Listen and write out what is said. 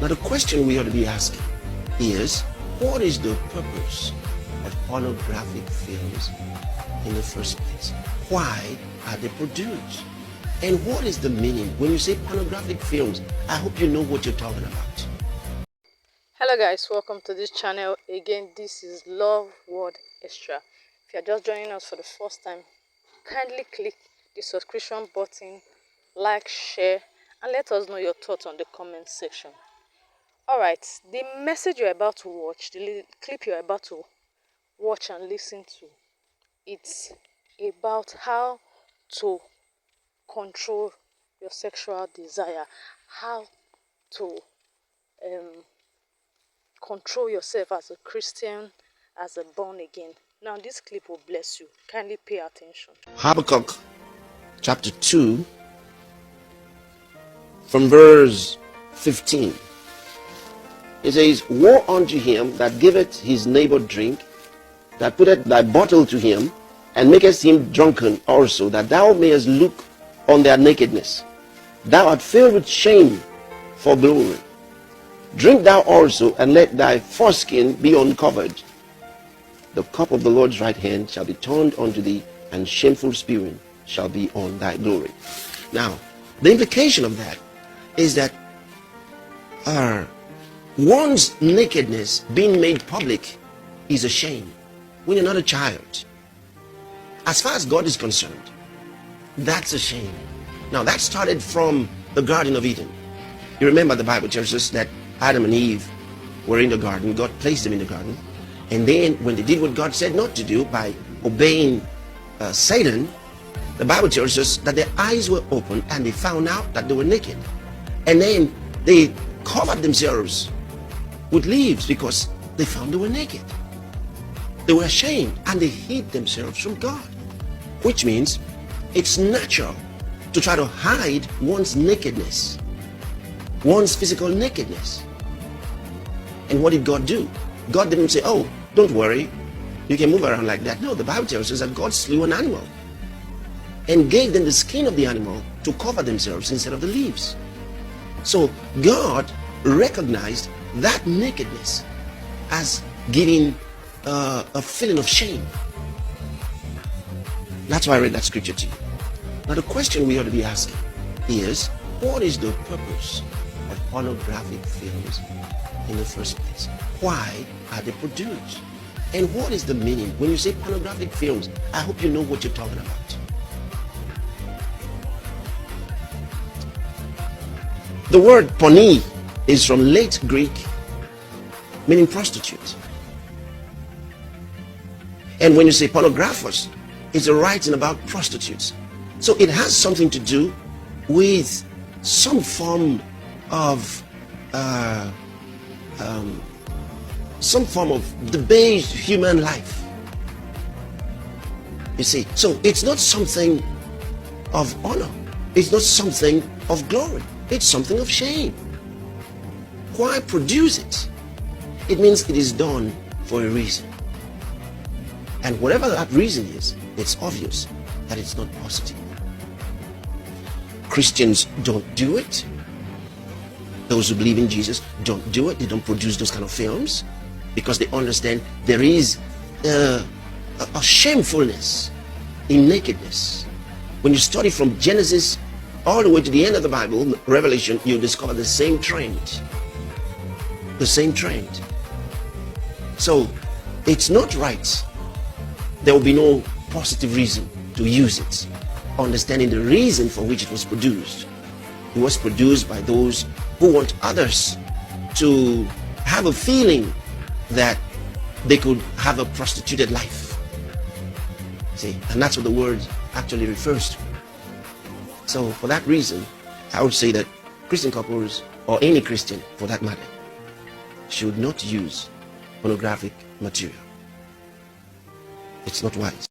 Now the question we ought to be asking is, what is the purpose of pornographic films in the first place? Why are they produced? And what is the meaning? When you say pornographic films, I hope you know what you're talking about. Hello guys, welcome to this channel. Again, this is Love Word Extra. If you're just joining us for the first time, kindly click the subscription button, like, share, and let us know your thoughts on the comment section. Alright, the message you're about to watch, the clip you're about to watch and listen to, it's about how to control your sexual desire, how to control yourself as a Christian, as a born again. Now this clip will bless you. Kindly pay attention. Habakkuk chapter 2 from verse 15. It says, Woe unto him that giveth his neighbor drink, that putteth thy bottle to him, and makest him drunken also, that thou mayest look on their nakedness. Thou art filled with shame for glory. Drink thou also, and let thy foreskin be uncovered. The cup of the Lord's right hand shall be turned unto thee, and shameful spewing shall be on thy glory. Now, the implication of that is that one's nakedness being made public is a shame. When you're not a child, as far as God is concerned, that's a shame. Now, that started from the Garden of Eden. You remember the Bible tells us that Adam and Eve were in the garden. God placed them in the garden. And then when they did what God said not to do by obeying Satan, the Bible tells us that their eyes were open and they found out that they were naked. And then they covered themselves with leaves because they found they were naked. They were ashamed and they hid themselves from God, which means it's natural to try to hide one's nakedness, one's physical nakedness. And what did God do? God didn't say, oh, don't worry, you can move around like that. No, the Bible tells us that God slew an animal and gave them the skin of the animal to cover themselves instead of the leaves. So God recognized that nakedness as giving a feeling of shame. That's why I read that scripture to you. Now the question we ought to be asking is, what is the purpose of pornographic films in the first place? Why are they produced? And what is the meaning? When you say pornographic films, I hope you know what you're talking about. The word porni is from late Greek, meaning prostitute. And when you say pornographers, it's a writing about prostitutes. So it has something to do with some form of debased human life. You see, so it's not something of honor. It's not something of glory. It's something of shame. Why produce it? It means it is done for a reason. And whatever that reason is, it's obvious that it's not positive. Christians don't do it. Those who believe in Jesus don't do it. They don't produce those kind of films because they understand there is a shamefulness in nakedness. When you study from Genesis all the way to the end of the Bible, Revelation, you discover the same trend. The same trend. So it's not right. There will be no positive reason to use it. Understanding the reason for which it was produced. It was produced by those who want others to have a feeling that they could have a prostituted life. See, and that's what the word actually refers to. So for that reason, I would say that Christian couples, or any Christian for that matter, should not use pornographic material. It's not wise.